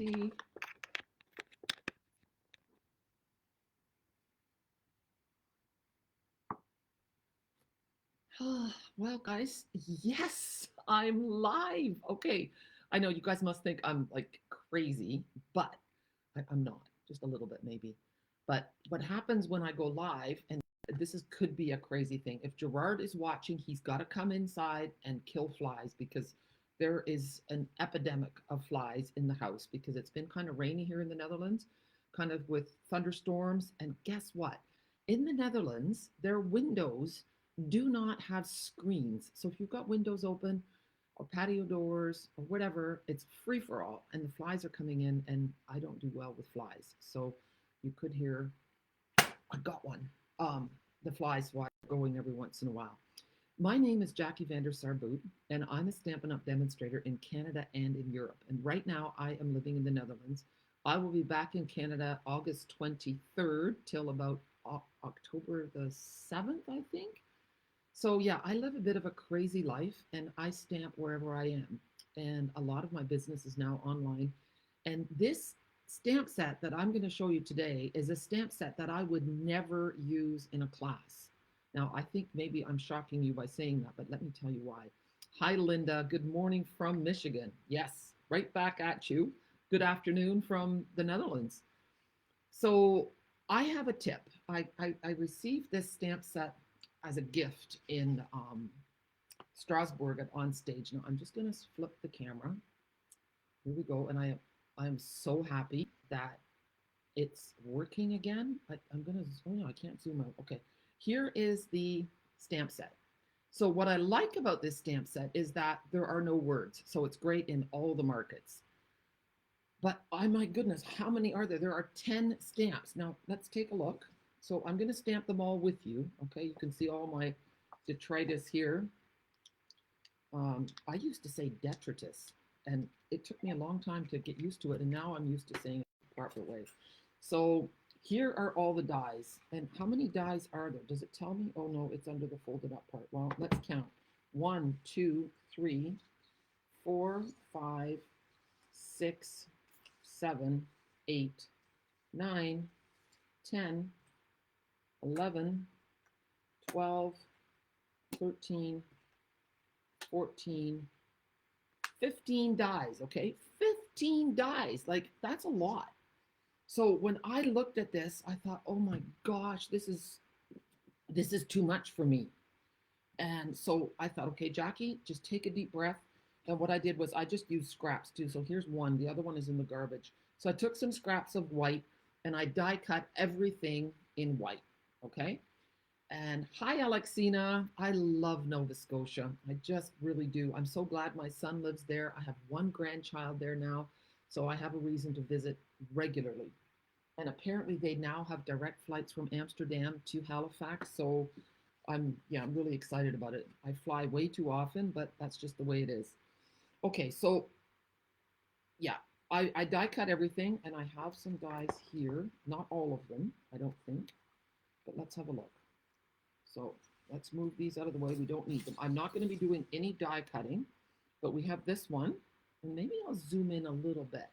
see. Well, guys, yes, I'm live. Okay. I know you guys must think I'm like crazy, but I'm not, just a little bit maybe. But what happens when I go live, and this is could be a crazy thing. If Gerard is watching, he's got to come inside and kill flies because there is an epidemic of flies in the house because it's been kind of rainy here in the Netherlands, kind of with thunderstorms. And guess what? In the Netherlands, their windows do not have screens. So if you've got windows open or patio doors or whatever, it's free for all. And the flies are coming in, and I don't do well with flies. So you could hear, I got one. The flies going every once in a while. My name is Jackie Vander Sarboot, and I'm a Stampin' Up! Demonstrator in Canada and in Europe. And right now, I am living in the Netherlands. I will be back in Canada August 23rd till about October the 7th, I think. So yeah, I live a bit of a crazy life and I stamp wherever I am. And a lot of my business is now online. And this stamp set that I'm going to show you today is a stamp set that I would never use in a class. Now, I think maybe I'm shocking you by saying that, but let me tell you why. Hi, Linda. Good morning from Michigan. Yes, right back at you. Good afternoon from the Netherlands. So I have a tip. I received this stamp set as a gift in Strasbourg at On Stage. Now I'm just going to flip the camera. Here we go. And I'm so happy that it's working again. I'm going to, oh no, I can't zoom out. Okay. Here is the stamp set. So what I like about this stamp set is that there are no words. So it's great in all the markets. But oh my goodness, how many are there? There are 10 stamps. Now let's take a look. So I'm going to stamp them all with you. Okay, you can see all my detritus here. I used to say detritus, and it took me a long time to get used to it, and now I'm used to saying it the proper way. So here are all the dies. And how many dies are there? Does it tell me? Oh no, it's under the folded up part. Well, let's count. 1, 2, 3, 4, 5, 6, 7, 8, 9, 10, 11, 12, 13, 14, 15 dies, okay? 15 dies, like that's a lot. So when I looked at this, I thought, oh my gosh, this is too much for me. And so I thought, okay, Jackie, just take a deep breath. And what I did was I just used scraps too. So here's one, the other one is in the garbage. So I took some scraps of white and I die cut everything in white, okay? And hi, Alexina. I love Nova Scotia. I just really do. I'm so glad my son lives there. I have one grandchild there now, so I have a reason to visit regularly. And apparently they now have direct flights from Amsterdam to Halifax, so I'm really excited about it. I fly way too often, but that's just the way it is. Okay, so yeah, I die cut everything, and I have some dies here. Not all of them, I don't think, but let's have a look. So let's move these out of the way. We don't need them. I'm not going to be doing any die cutting, but we have this one. And maybe I'll zoom in a little bit.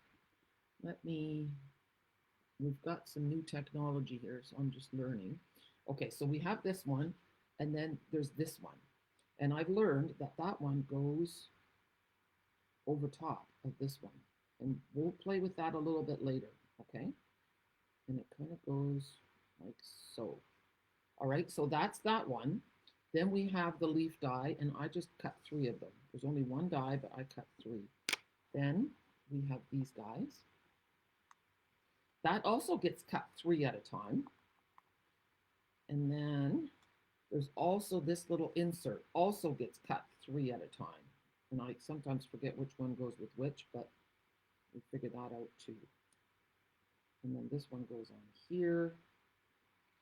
We've got some new technology here, so I'm just learning. Okay, so we have this one, and then there's this one. And I've learned that that one goes over top of this one. And we'll play with that a little bit later, okay? And it kind of goes like so. All right, so that's that one. Then we have the leaf die, and I just cut 3 of them. There's only one die, but I cut 3. Then we have these guys. That also gets cut 3 at a time. And then there's also this little insert, also gets cut 3 at a time. And I sometimes forget which one goes with which, but we figured that out too. And then this one goes on here.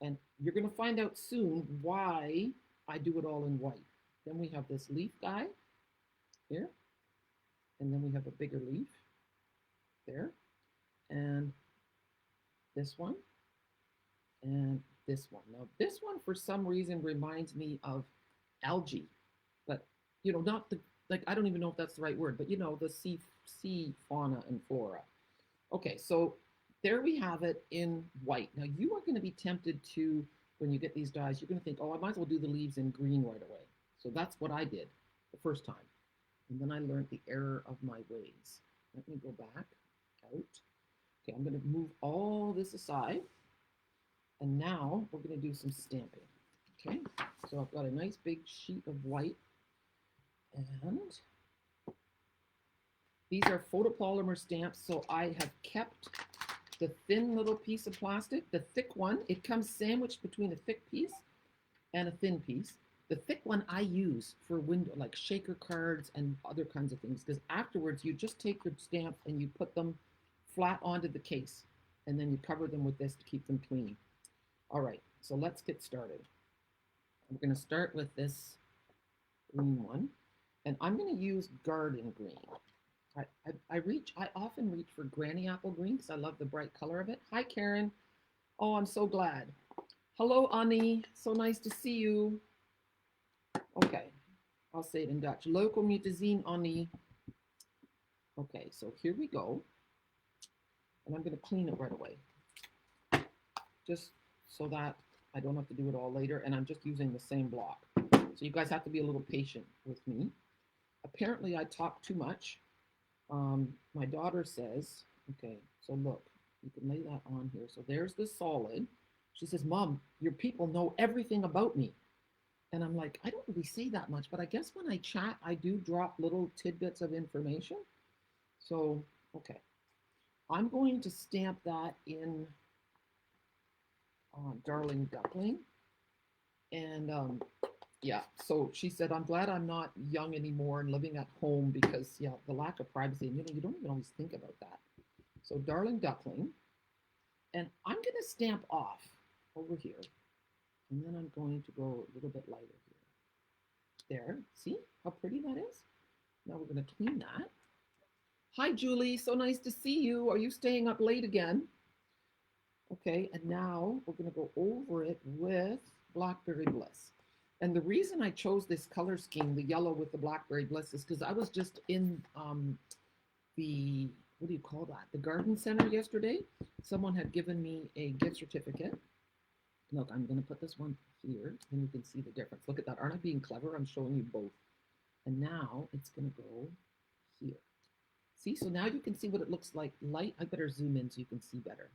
And you're going to find out soon why I do it all in white. Then we have this leaf die here. And then we have a bigger leaf there. And this one. And this one. Now, this one, for some reason, reminds me of algae. But, not the, like, I don't even know if that's the right word, but, the sea fauna and flora. Okay, so there we have it in white. Now you are going to be tempted to, when you get these dies, you're going to think, oh, I might as well do the leaves in green right away. So that's what I did the first time. And then I learned the error of my ways. Let me go back out. Okay, I'm going to move all this aside. And now we're going to do some stamping. Okay, so I've got a nice big sheet of white. And these are photopolymer stamps. So I have kept the thin little piece of plastic, the thick one. It comes sandwiched between a thick piece and a thin piece. The thick one I use for window, like shaker cards and other kinds of things, because afterwards you just take your stamps and you put them flat onto the case, and then you cover them with this to keep them clean. All right, so let's get started. We're going to start with this green one, and I'm going to use garden green. I often reach for granny apple green because I love the bright color of it. Hi, Karen. Oh, I'm so glad. Hello, Annie. So nice to see you. Okay, I'll say it in Dutch. Leuk om je te zien, Annie. Okay, so here we go. And I'm going to clean it right away. Just so that I don't have to do it all later. And I'm just using the same block. So you guys have to be a little patient with me. Apparently, I talk too much. My daughter says, okay, so look, you can lay that on here. So there's the solid. She says, Mom, your people know everything about me. And I'm like, I don't really say that much, but I guess when I chat, I do drop little tidbits of information. So, okay. I'm going to stamp that in Darling Duckling. And yeah, so she said, I'm glad I'm not young anymore and living at home because, yeah, the lack of privacy. And, you don't even always think about that. So, Darling Duckling. And I'm going to stamp off over here. And then I'm going to go a little bit lighter here. There. See how pretty that is? Now we're going to clean that. Hi, Julie. So nice to see you. Are you staying up late again? Okay, and now we're going to go over it with Blackberry Bliss. And the reason I chose this color scheme, the yellow with the Blackberry Bliss, is because I was just in the, what do you call that? The garden center yesterday. Someone had given me a gift certificate. Look, I'm going to put this one here, and you can see the difference. Look at that. Aren't I being clever? I'm showing you both. And now it's going to go here. See, so now you can see what it looks like light. I better zoom in so you can see better.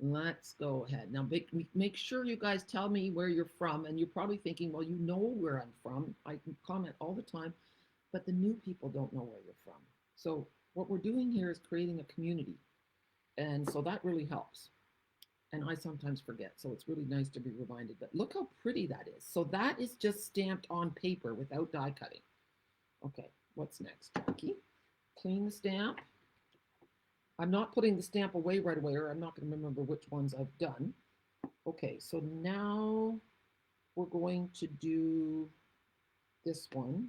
Let's go ahead. Now, make sure you guys tell me where you're from. And you're probably thinking, well, you know where I'm from. I can comment all the time, but the new people don't know where you're from. So what we're doing here is creating a community. And so that really helps. And I sometimes forget. So it's really nice to be reminded. But look how pretty that is. So that is just stamped on paper without die cutting. Okay, what's next, Jackie? Clean the stamp. I'm not putting the stamp away right away, or I'm not going to remember which ones I've done. Okay, so now we're going to do this one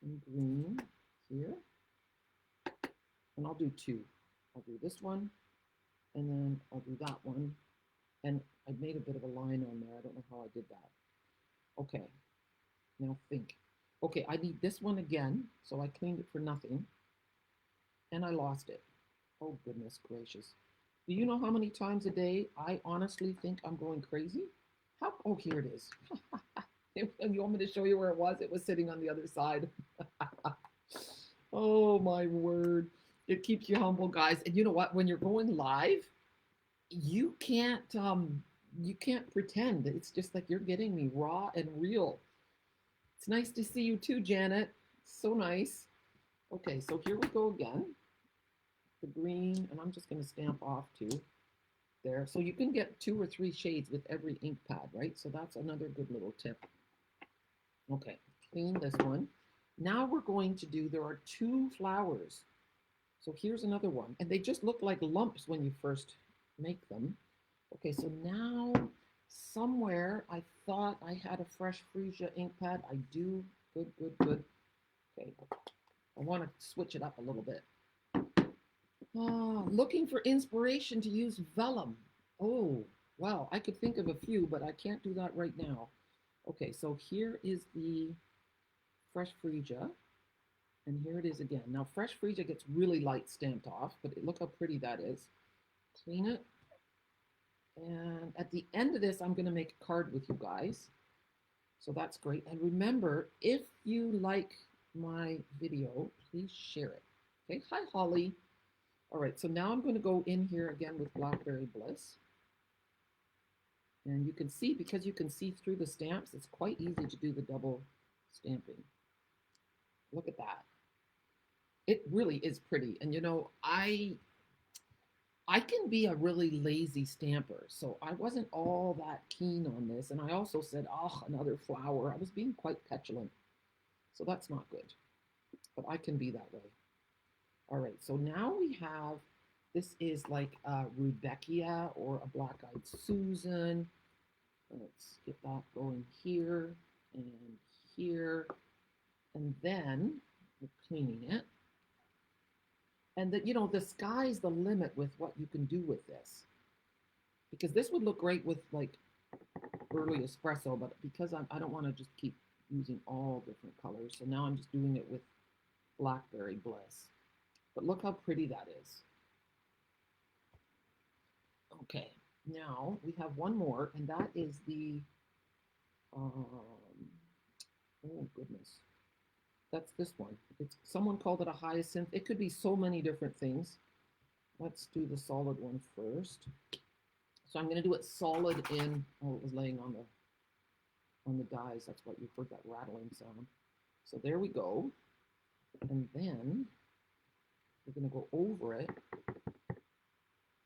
in green here. And I'll do two. I'll do this one, and then I'll do that one. And I made a bit of a line on there. I don't know how I did that. Okay, now think. Okay, I need this one again, so I cleaned it for nothing. And I lost it. Oh, goodness gracious. Do you know how many times a day I honestly think I'm going crazy? How? Oh, here it is. You want me to show you where it was? It was sitting on the other side. Oh, my word. It keeps you humble, guys. And you know what? When you're going live, you can't pretend. It's just like you're getting me raw and real. It's nice to see you too, Janet. So nice. Okay, so here we go again. The green, and I'm just going to stamp off too there. So you can get 2 or 3 shades with every ink pad, right? So that's another good little tip. Okay, clean this one. Now we're going to do, there are 2 flowers. So here's another one. And they just look like lumps when you first make them. Okay, so now somewhere I thought I had a fresh freesia ink pad. I do. Good, good, good. Okay, I want to switch it up a little bit. Oh, looking for inspiration to use vellum. Oh, wow. I could think of a few, but I can't do that right now. Okay, so here is the fresh freesia. And here it is again. Now, fresh freesia gets really light stamped off, but look how pretty that is. Clean it. And at the end of this, I'm going to make a card with you guys. So that's great. And remember, if you like my video, please share it. Okay. Hi, Holly. All right. So now I'm going to go in here again with Blackberry Bliss. And you can see, because you can see through the stamps, it's quite easy to do the double stamping. Look at that. It really is pretty. And you know, I can be a really lazy stamper, so I wasn't all that keen on this. And I also said, oh, another flower. I was being quite petulant. So that's not good. But I can be that way. All right, so now we have, this is like a Rudbeckia or a Black-Eyed Susan. Let's get that going here and here. And then we're cleaning it. And that, you know, the sky's the limit with what you can do with this. Because this would look great with like early espresso, but because I don't want to just keep using all different colors. So now I'm just doing it with Blackberry Bliss. But look how pretty that is. Okay, now we have one more, and that is the, oh goodness. That's this one. It's, someone called it a hyacinth. It could be so many different things. Let's do the solid one first. So I'm going to do it solid in, oh, it was laying on the dies. That's what you heard, that rattling sound. So there we go. And then we're going to go over it.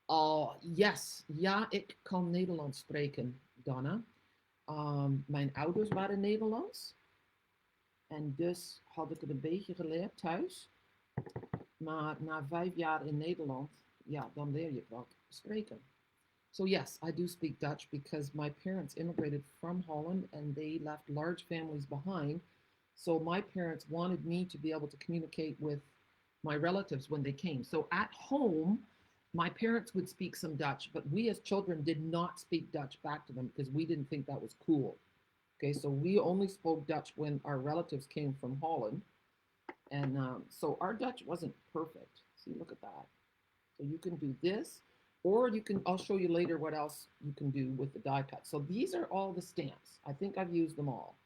Oh, yes. Ja, ik kan Nederlands spreken, Donna. Mijn ouders waren Nederlands. En dus had ik het een beetje geleerd thuis. Maar na 5 jaar in Nederland, ja, dan leer je wat spreken. So yes, I do speak Dutch because my parents immigrated from Holland and they left large families behind. So my parents wanted me to be able to communicate with my relatives when they came. So at home, my parents would speak some Dutch, but we as children did not speak Dutch back to them because we didn't think that was cool. Okay, so we only spoke Dutch when our relatives came from Holland. And so our Dutch wasn't perfect. See, look at that. So you can do this, or you can, I'll show you later what else you can do with the die cut. So these are all the stamps. I think I've used them all.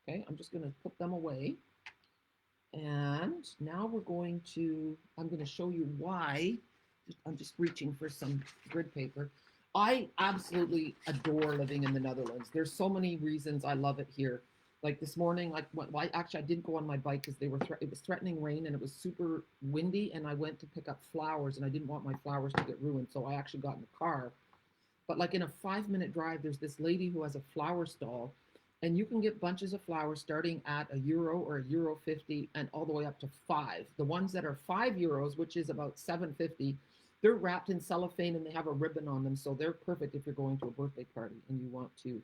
Okay, I'm just going to put them away. And now we're going to, I'm going to show you why. I'm just reaching for some grid paper. I absolutely adore living in the Netherlands. There's so many reasons I love it here. Like this morning, I didn't go on my bike because it was threatening rain and it was super windy, and I went to pick up flowers and I didn't want my flowers to get ruined, so I actually got in the car. But like in a 5-minute drive, there's this lady who has a flower stall, and you can get bunches of flowers starting at €1 or €1.50 and all the way up to 5. The ones that are €5, which is about $7.50, they're wrapped in cellophane and they have a ribbon on them, so they're perfect if you're going to a birthday party and you want to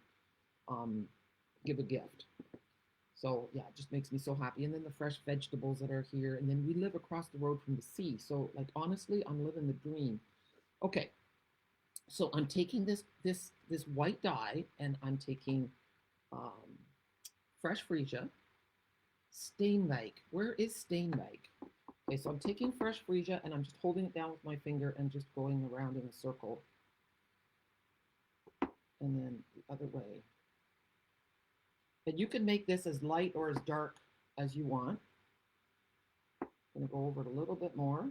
give a gift. So yeah, it just makes me so happy. And then the fresh vegetables that are here, and then we live across the road from the sea. So like honestly, I'm living the dream. Okay, so I'm taking this white dye, and I'm taking fresh freesia, Steenwijk. Where is Steenwijk? Okay, so I'm taking fresh freesia and I'm just holding it down with my finger and just going around in a circle. And then the other way. And you can make this as light or as dark as you want. I'm going to go over it a little bit more.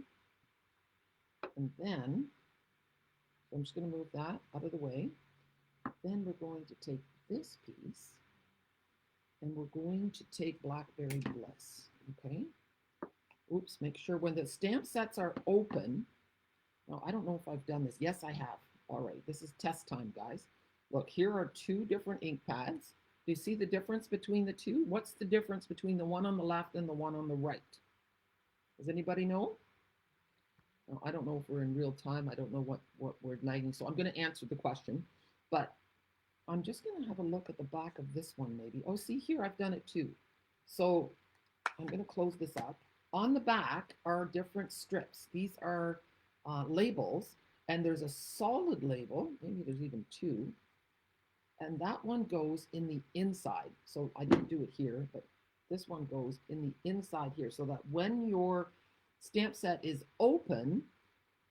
And then, so I'm just going to move that out of the way. Then we're going to take this piece and we're going to take Blackberry Bliss, okay? Oops, make sure when the stamp sets are open. Now, I don't know if I've done this. Yes, I have. All right, this is test time, guys. Look, here are 2 different ink pads. Do you see the difference between the two? What's the difference between the one on the left and the one on the right? Does anybody know? Now, I don't know if we're in real time. I don't know what we're lagging. So I'm going to answer the question, but I'm just going to have a look at the back of this one maybe. Oh, see here, I've done it too. So I'm going to close this up. On the back are different strips. These are labels, and there's a solid label. Maybe there's even 2. And that one goes in the inside. So I didn't do it here, but This one goes in the inside here so that when your stamp set is open,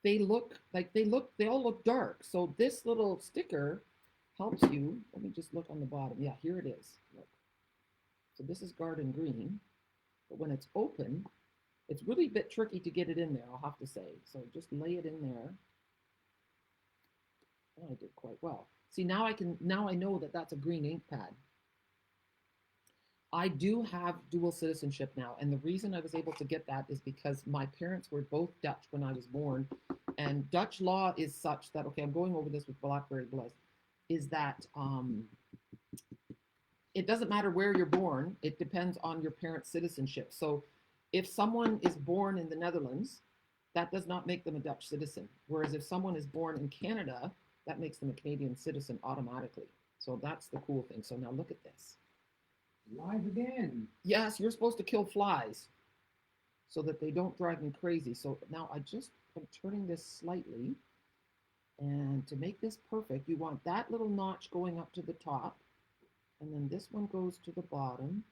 they look like they all look dark. So this little sticker helps you. Let me just look on the bottom. Yeah, here it is. Look. So this is garden green, but when it's open, it's really a bit tricky to get it in there, I'll have to say. So just lay it in there. Oh, I did quite well. See, now I know that that's a green ink pad. I do have dual citizenship now, and the reason I was able to get that is because my parents were both Dutch when I was born, and Dutch law is such that, okay, I'm going over this with Blackberry Bliss, is that it doesn't matter where you're born, it depends on your parents' citizenship. So if someone is born in the Netherlands, that does not make them a Dutch citizen. Whereas if someone is born in Canada, that makes them a Canadian citizen automatically. So that's the cool thing. So now look at this. Live again. Yes, you're supposed to kill flies so that they don't drive me crazy. So now I'm turning this slightly. And to make this perfect, you want that little notch going up to the top. And then this one goes to the bottom,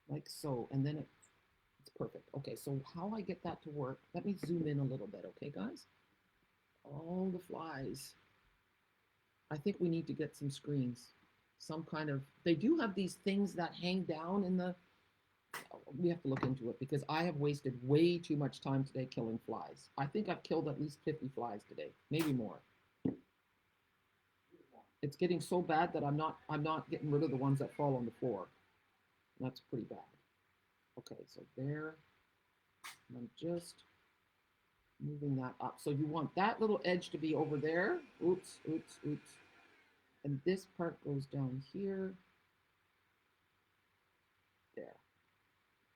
like so. And then it's perfect. Okay, so how I get that to work, let me zoom in a little bit, okay, guys? All the flies. I think we need to get some screens. Some kind of, they do have these things that hang down in the, we have to look into it because I have wasted way too much time today killing flies. I think I've killed at least 50 flies today, maybe more. It's getting so bad that I'm not getting rid of the ones that fall on the floor. That's pretty bad. Okay, so there, I'm just moving that up. So you want that little edge to be over there. Oops, oops, oops. And this part goes down here. There.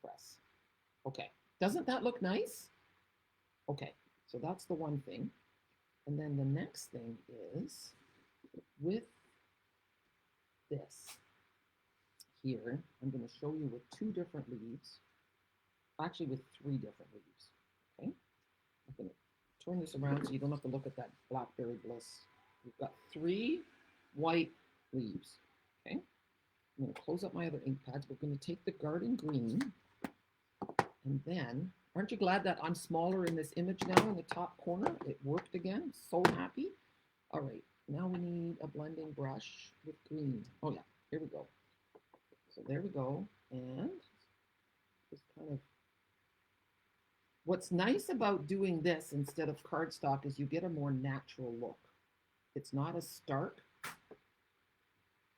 Press. Okay. Doesn't that look nice? Okay. So that's the one thing. And then the next thing is with this here, I'm going to show you with two different leaves. Actually, with three different leaves. Okay. I'm going to turn this around so you don't have to look at that Blackberry Bliss. We've got three white leaves. Okay. I'm going to close up my other ink pads. We're going to take the garden green. And then, aren't you glad that I'm smaller in this image now in the top corner? It worked again. So happy. All right. Now we need a blending brush with green. Oh, yeah. Here we go. So there we go. And just kind of, what's nice about doing this instead of cardstock is you get a more natural look. It's not as stark.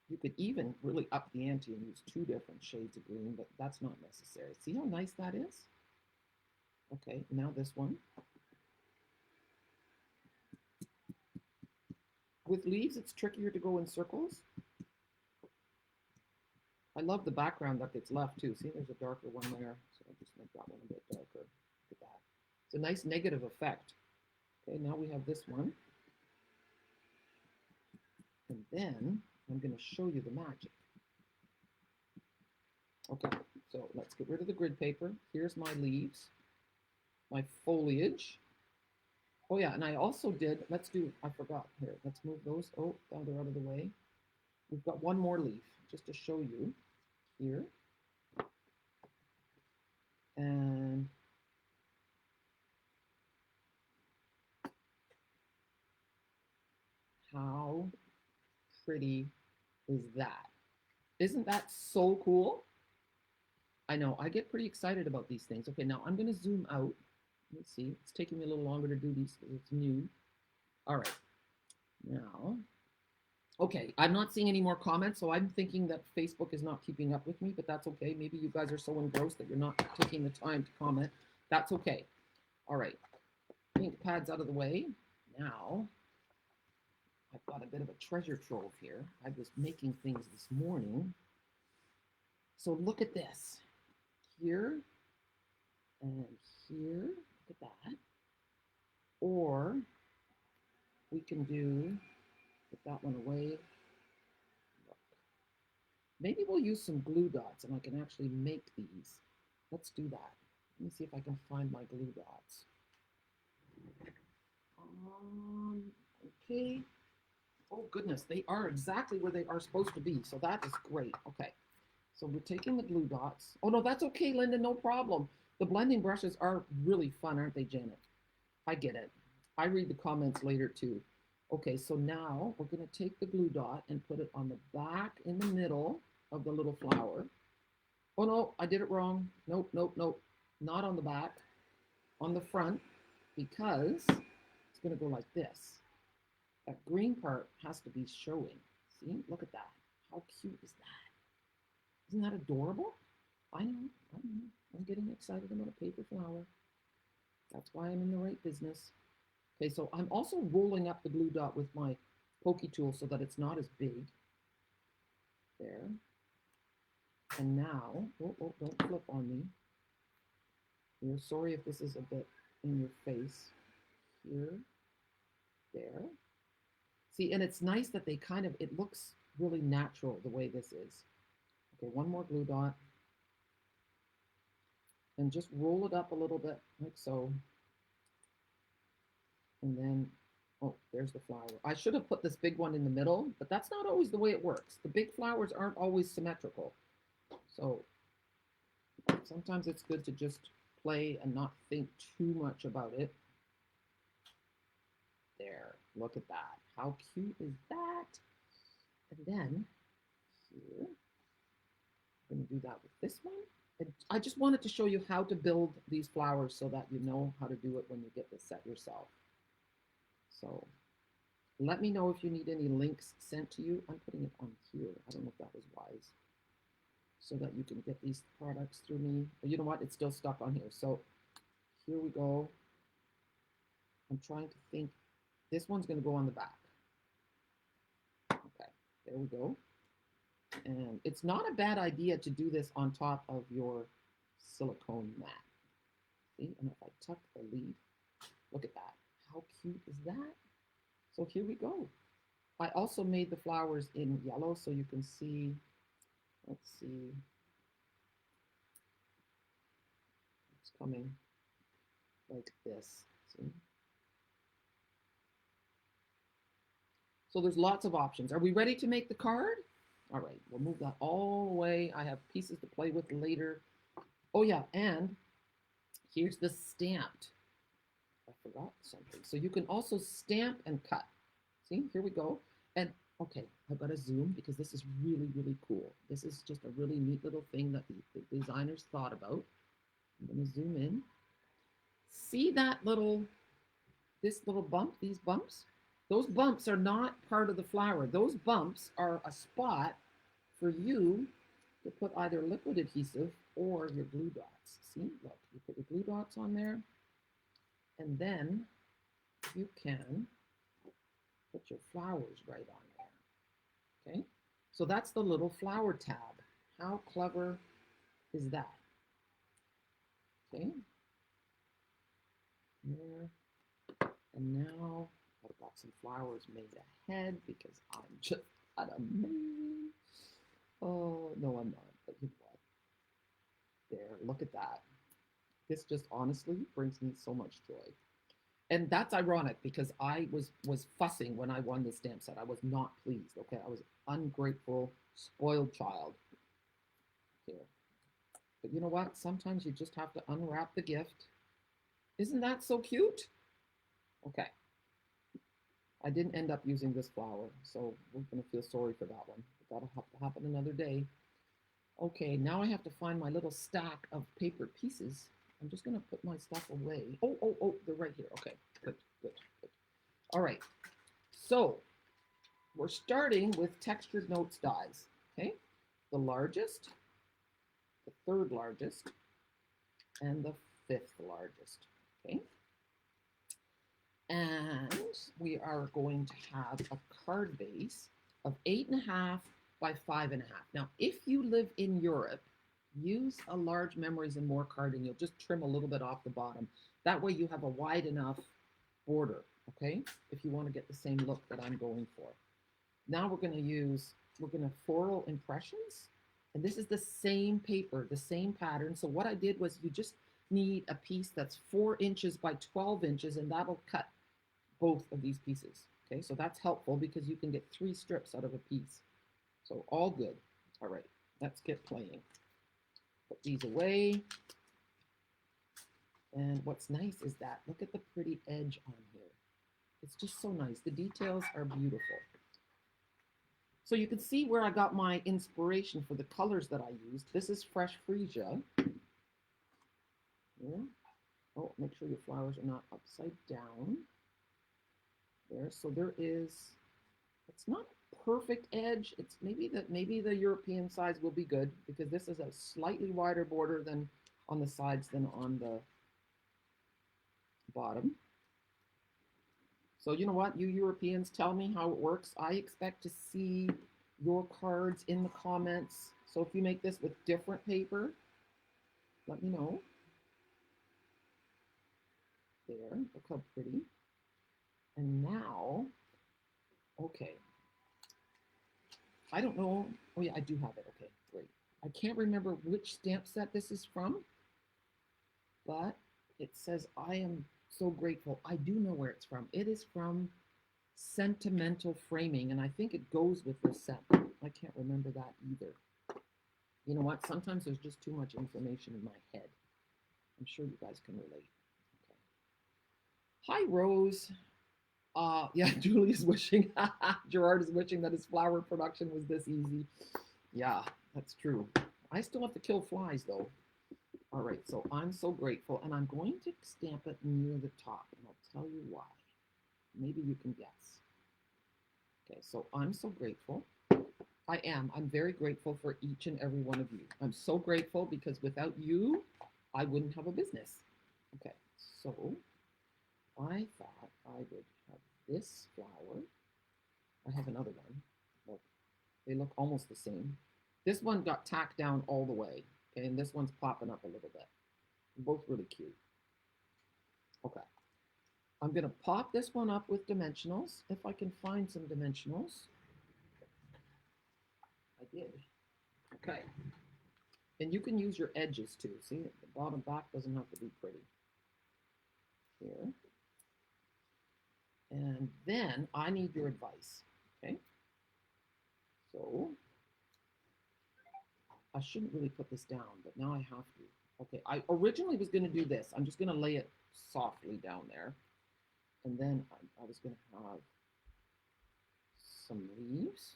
You could even really up the ante and use two different shades of green, but that's not necessary. See how nice that is? Okay, now this one. With leaves, it's trickier to go in circles. I love the background that gets left too. See, there's a darker one there. So I'll just make that one a bit darker. Look at that. It's a nice negative effect. Okay, now we have this one. And then I'm going to show you the magic. Okay, so let's get rid of the grid paper. Here's my leaves, my foliage. Oh yeah, and I also did, I forgot here. Let's move those. Oh, now they're out of the way. We've got one more leaf just to show you here. And how pretty is that? Isn't that so cool? I know, I get pretty excited about these things. Okay, now I'm going to zoom out. Let's see, it's taking me a little longer to do these because it's new. All right, now, okay, I'm not seeing any more comments, so I'm thinking that Facebook is not keeping up with me, but that's okay. Maybe you guys are so engrossed that you're not taking the time to comment. That's okay. All right, ink pads out of the way. Now, I've got a bit of a treasure trove here. I was making things this morning. So look at this. Here and here. Look at that. Or we can do, put that one away. Look. Maybe we'll use some glue dots and I can actually make these. Let's do that. Let me see if I can find my glue dots. Okay. Oh goodness, they are exactly where they are supposed to be. So that is great. Okay. So we're taking the glue dots. Oh no, that's okay, Linda, no problem. The blending brushes are really fun, aren't they, Janet? I get it. I read the comments later too. Okay, so now we're going to take the glue dot and put it on the back in the middle of the little flower. Oh no, I did it wrong. Nope, nope, nope. Not on the back, on the front, because it's going to go like this. That green part has to be showing. See, look at that. How cute is that? Isn't that adorable? I know, I know. I'm getting excited about a paper flower. That's why I'm in the right business. Okay, so I'm also rolling up the glue dot with my pokey tool so that it's not as big. There. And now, don't flip on me. Here, sorry if this is a bit in your face. Here, there. See, and it's nice that they kind of, it looks really natural the way this is. Okay, one more glue dot. And just roll it up a little bit, like so. And then, oh, there's the flower. I should have put this big one in the middle, but that's not always the way it works. The big flowers aren't always symmetrical. So sometimes it's good to just play and not think too much about it. There, look at that. How cute is that? And then here, I'm going to do that with this one. And I just wanted to show you how to build these flowers so that you know how to do it when you get this set yourself. So let me know if you need any links sent to you. I'm putting it on here. I don't know if that was wise. So that you can get these products through me. But you know what? It's still stuck on here. So here we go. I'm trying to think. This one's going to go on the back. Okay, there we go. And it's not a bad idea to do this on top of your silicone mat. See, and if I tuck the lead, look at that. How cute is that? So here we go. I also made the flowers in yellow so you can see, let's see, it's coming like this, see? So there's lots of options. Are we ready to make the card? All right, we'll move that all the way. I have pieces to play with later. Oh yeah, and here's the stamped. I forgot something. So you can also stamp and cut. See, here we go. And okay, I've got to zoom because this is really, really cool. This is just a really neat little thing that the designers thought about. I'm going to zoom in. See that this little bump, these bumps? Those bumps are not part of the flower. Those bumps are a spot for you to put either liquid adhesive or your glue dots. See, look, you put your glue dots on there, and then you can put your flowers right on there. Okay, so that's the little flower tab. How clever is that? Okay, there, and now I've got some flowers made ahead because I'm just at a mood. Oh, no, I'm not, but you know what? There, look at that. This just honestly brings me so much joy. And that's ironic because I was fussing when I won the stamp set. I was not pleased. Okay, I was ungrateful, spoiled child. Here, but you know what? Sometimes you just have to unwrap the gift. Isn't that so cute? Okay, I didn't end up using this flower, so we're gonna feel sorry for that one. But that'll have to happen another day. Okay, now I have to find my little stack of paper pieces. I'm just gonna put my stuff away. Oh, they're right here. Okay, good, good, good. All right, so we're starting with textured notes dies. Okay, the largest, the third largest, and the fifth largest. Okay, and we are going to have a card base of 8.5 by 5.5. Now, if you live in Europe, use a large Memories and More card and you'll just trim a little bit off the bottom. That way you have a wide enough border, okay? If you want to get the same look that I'm going for. Now we're going to floral impressions. And this is the same paper, the same pattern. So what I did was you just need a piece that's 4 inches by 12 inches and that'll cut both of these pieces. Okay, so that's helpful because you can get 3 strips out of a piece. So all good. All right. let's get playing. Put these away. And what's nice is that, look at the pretty edge on here. It's just so nice. The details are beautiful. So you can see where I got my inspiration for the colors that I used. This is fresh freesia. Yeah. Oh, make sure your flowers are not upside down. There, so there is, it's not perfect edge. It's maybe the European size will be good because this is a slightly wider border than on the sides than on the bottom. So you know what, you Europeans, tell me how it works. I expect to see your cards in the comments. So if you make this with different paper, let me know. There, look how pretty. And now, okay. I don't know. Oh yeah, I do have it. Okay, great. I can't remember which stamp set this is from, but it says, I am so grateful. I do know where it's from. It is from Sentimental Framing, and I think it goes with this set. I can't remember that either. You know what? Sometimes there's just too much information in my head. I'm sure you guys can relate. Okay. Hi, Rose. Yeah, Julie is wishing, Gerard is wishing that his flower production was this easy. Yeah, that's true. I still have to kill flies though. All right, so I'm so grateful, and I'm going to stamp it near the top, and I'll tell you why. Maybe you can guess. Okay, so I'm so grateful. I am. I'm very grateful for each and every one of you. I'm so grateful because without you, I wouldn't have a business. Okay, so I thought I would have this flower. I have another one. Look, they look almost the same. This one got tacked down all the way, okay, and this one's popping up a little bit. Both really cute. Okay, I'm gonna pop this one up with dimensionals if I can find some dimensionals. I did. Okay, and you can use your edges too. See, the bottom back doesn't have to be pretty. Here. And then I need your advice, okay? So I shouldn't really put this down, but now I have to. Okay, I originally was going to do this. I'm just going to lay it softly down there. And then I was going to have some leaves.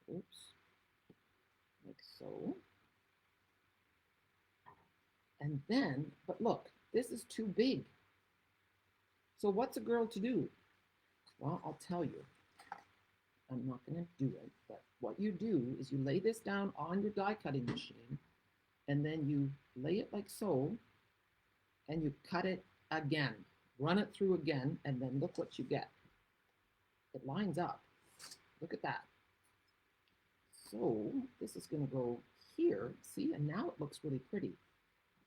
Oops. Like so. And then, but look, this is too big. So what's a girl to do? Well, I'll tell you. I'm not going to do it, but what you do is you lay this down on your die cutting machine, and then you lay it like so, and you cut it again. Run it through again, and then look what you get. It lines up. Look at that. So this is going to go here, see, and now it looks really pretty.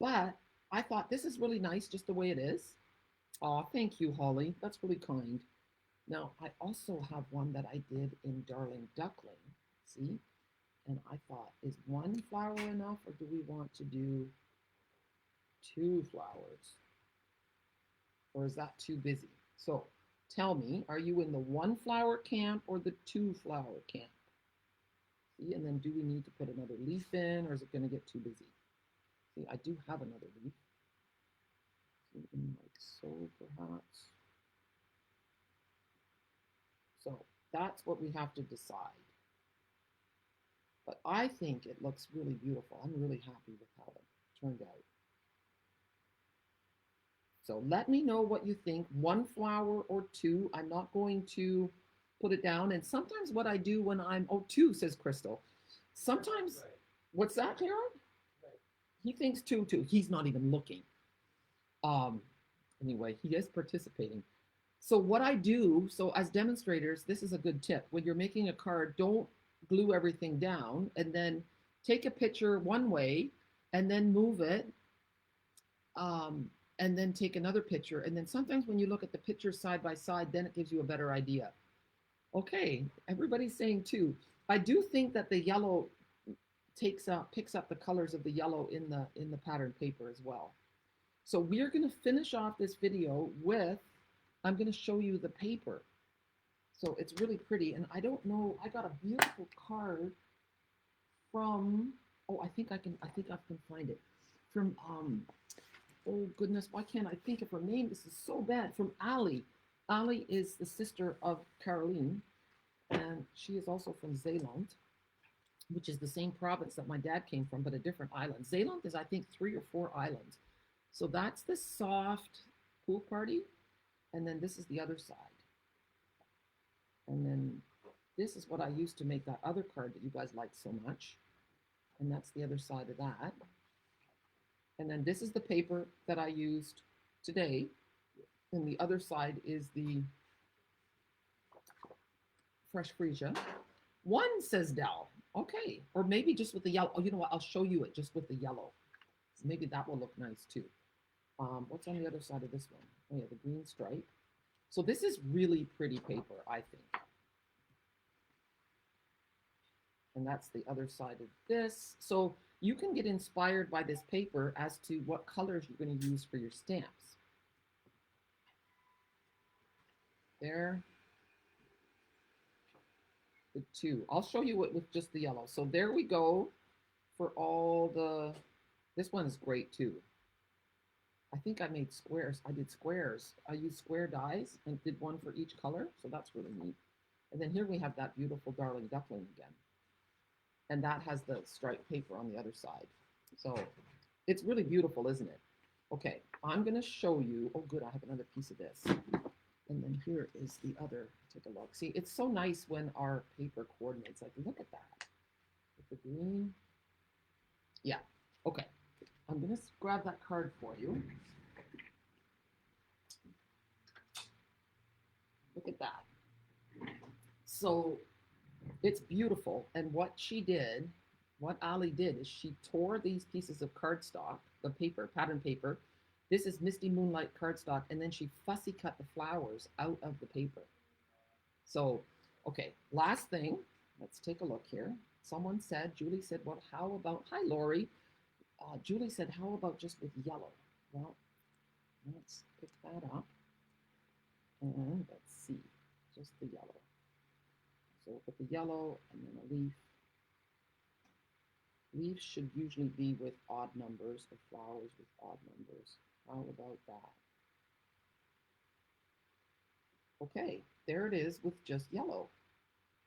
But I thought this is really nice just the way it is. Oh, thank you, Holly. That's really kind. Now, I also have one that I did in Darling Duckling, see? And I thought, is one flower enough, or do we want to do 2 flowers? Or is that too busy? So tell me, are you in the 1 flower camp or the 2 flower camp? See, and then do we need to put another leaf in, or is it going to get too busy? See, I do have another leaf. Like so, perhaps. So that's what we have to decide. But I think it looks really beautiful. I'm really happy with how it turned out. So let me know what you think, 1 flower or 2. I'm not going to put it down. And sometimes what I do when I'm, oh, 2, says Crystal. Sometimes, right. What's that, Harold? Right. He thinks 2, too. He's not even looking. Anyway, he is participating. So what I do, so as demonstrators, this is a good tip. When you're making a card, don't glue everything down, and then take a picture one way and then move it, and then take another picture. And then sometimes when you look at the pictures side by side, then it gives you a better idea. Okay, everybody's saying 2. I do think that the yellow picks up the colors of the yellow in the pattern paper as well. So we're going to finish off this video with, I'm going to show you the paper. So it's really pretty. And I don't know, I got a beautiful card from, oh, I think I can find it. From, oh goodness, why can't I think of her name? This is so bad. From Ali. Ali is the sister of Caroline, and she is also from Zeeland, which is the same province that my dad came from, but a different island. Zeeland is, I think, 3 or 4 islands. So that's the soft pool party, and then this is the other side. And then this is what I used to make that other card that you guys like so much. And that's the other side of that. And then this is the paper that I used today. And the other side is the fresh freesia. One says Dell. Okay. Or maybe just with the yellow. Oh, you know what? I'll show you it just with the yellow. So maybe that will look nice too. What's on the other side of this one? Oh, yeah, the green stripe. So this is really pretty paper, I think. And that's the other side of this. So you can get inspired by this paper as to what colors you're going to use for your stamps. There. The two. I'll show you it with just the yellow. So there we go for all the, this one is great too. I think I made squares. I did squares. I used square dies and did one for each color. So that's really neat. And then here we have that beautiful darling duckling again. And that has the striped paper on the other side. So it's really beautiful, isn't it? Okay, I'm going to show you. Oh, good. I have another piece of this. And then here is the other. Take a look. See, it's so nice when our paper coordinates. Like, look at that. With the green. Yeah. Okay. I'm going to grab that card for you. Look at that. So it's beautiful. And what she did, what Ali did, is she tore these pieces of cardstock, the paper, pattern paper. This is Misty Moonlight cardstock. And then she fussy cut the flowers out of the paper. So, okay, last thing. Let's take a look here. Someone said, Julie said, well, how about, hi, Lori. Julie said, how about just with yellow? Well, let's pick that up. And let's see, just the yellow. So with the yellow and then a leaf. Leaves should usually be with odd numbers or flowers with odd numbers. How about that? Okay, there it is with just yellow.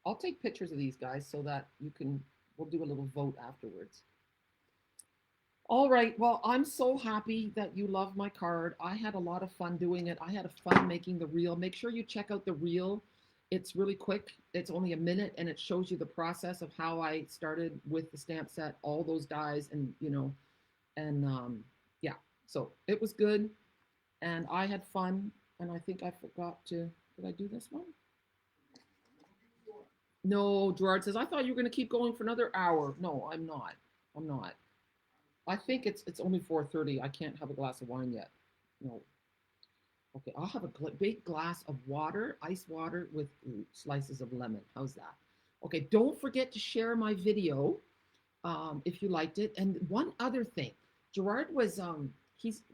I'll take pictures of these guys so that you can, we'll do a little vote afterwards. All right, well, I'm so happy that you love my card. I had a lot of fun doing it. I had fun making the reel. Make sure you check out the reel. It's really quick. It's only a minute, and it shows you the process of how I started with the stamp set, all those dies, and, you know, and yeah, so it was good, and I had fun, and I think I forgot to, did I do this one? No, Gerard says, I thought you were going to keep going for another hour. No, I'm not. I'm not. I think it's only 4:30. I can't have a glass of wine yet. No. Okay, I'll have a big glass of water, ice water with slices of lemon. How's that? Okay, don't forget to share my video if you liked it. And one other thing, Gerard was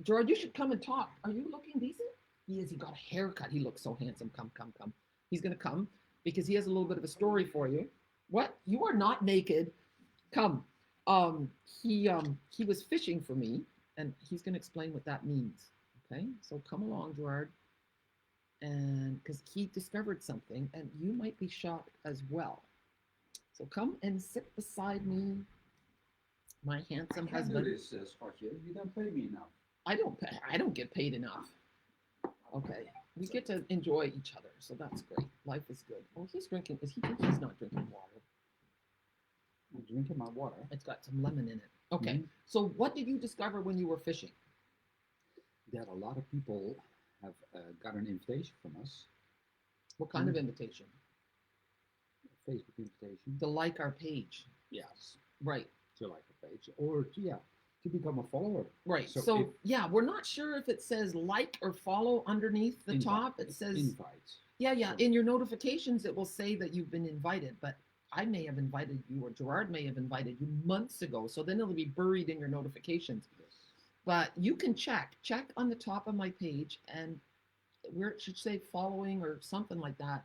Gerard, you should come and talk. Are you looking decent? He is. He got a haircut. He looks so handsome. Come, come, come. He's gonna come because he has a little bit of a story for you. What? You are not naked. Come. He was fishing for me, and he's gonna explain what that means. Okay, so come along, Gerard, and because he discovered something, and you might be shocked as well. So come and sit beside me, my handsome husband. Do this, Scotty. You don't pay me enough. I don't get paid enough. Okay, we get to enjoy each other, so that's great. Life is good. Oh, he's drinking. He's not drinking water. I'm drinking my water. It's got some lemon in it. Okay, so what did you discover when you were fishing? That a lot of people have got an invitation from us. What kind of invitation? A Facebook invitation. To like our page. Yes. Right. To like a page. Or to become a follower. Right. So yeah, we're not sure if it says like or follow underneath the top. It says invite. Yeah. So in your notifications, it will say that you've been invited, but I may have invited you, or Gerard may have invited you months ago. So then it'll be buried in your notifications. Yes. But you can check on the top of my page, and where it should say following or something like that.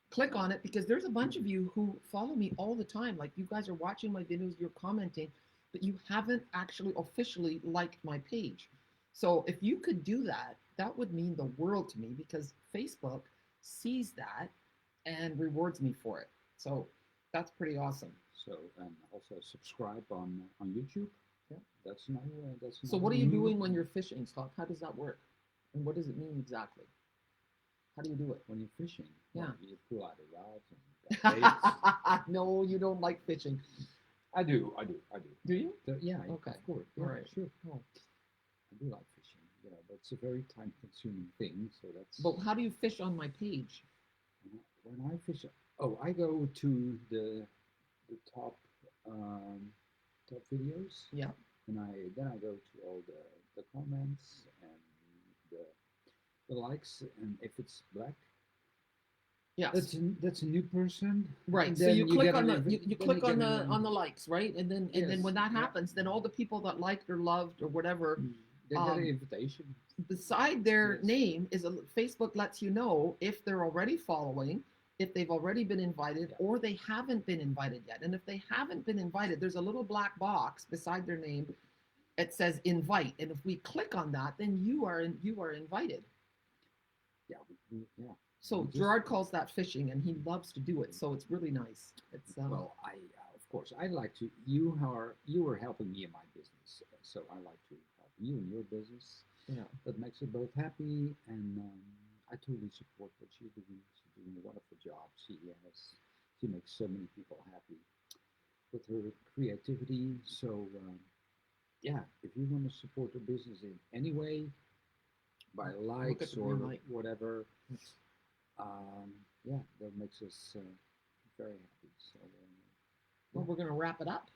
click on it because there's a bunch of you who follow me all the time. Like you guys are watching my videos, you're commenting, but you haven't actually officially liked my page. So if you could do that, that would mean the world to me because Facebook sees that and rewards me for it. So that's pretty awesome. So and also subscribe on YouTube. Yeah. That's So another what are you new. doing when you're fishing, Scott? How does that work? And what does it mean exactly? How do you do it? When you're fishing? Yeah. Well, you pull out a rod and baits. No, you don't like fishing. I do, I do, I do. Do you? Yeah, Okay. of course. Yeah, All right. sure. Oh. I do like fishing. But it's a very time-consuming thing. So that's. But how do you fish on my page? When I fish, oh, I go to the um, top videos, Yeah. and I go to all the comments and the the likes, and if it's black, Yes. that's a new person, Right. and So then you click get on an the you then click get on the likes, right? And then when that yeah, happens, then all the people that liked or loved or whatever, they get an um, invitation. beside their Yes. name is a Facebook lets you know if they're already following, if they've already been invited, Yeah. or they haven't been invited yet. And if they haven't been invited, there's a little black box beside their name. It says invite, and if we click on that, then you are invited. Yeah, yeah. So We just Gerard calls that fishing, and he loves to do it. So it's really nice. It's well, I of course I like to. You are helping me in my business, so I like to help you in your business. yeah. That makes us both happy, and I totally support what she's doing. She's doing a wonderful job. She makes so many people happy with her creativity. So yeah, if you want to support her business in any way, by Look at likes the or green light. whatever, yeah, that makes us very happy. So Well, yeah. we're going to wrap it up.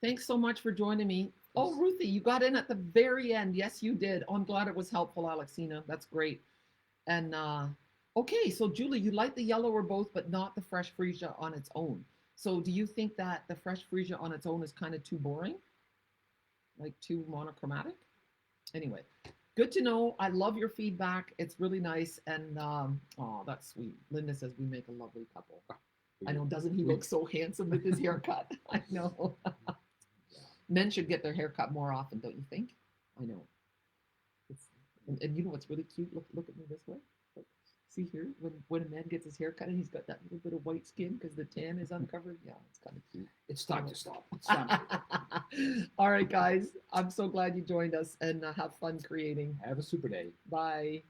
Thanks so much for joining me. Oh, Yes. Ruthie, you got in at the very end. Yes, you did. Oh, I'm glad it was helpful, Alexina. That's great. And okay, so Julie, you like the yellow or both, but not the fresh freesia on its own. So do you think that the fresh freesia on its own is kind of too boring? Like too monochromatic? Anyway, good to know. I love your feedback. It's really nice. And oh, that's sweet. Linda says we make a lovely couple. I know, doesn't he look so handsome with his haircut? I know. Men should get their hair cut more often, don't you think? I know. It's, and you know what's really cute? Look at me this way. Look, see here, when a man gets his hair cut and he's got that little bit of white skin because the tan is uncovered. Yeah, it's kind of cute. It's time to stop. It's time to All right, guys. I'm so glad you joined us and have fun creating. have a super day. Bye.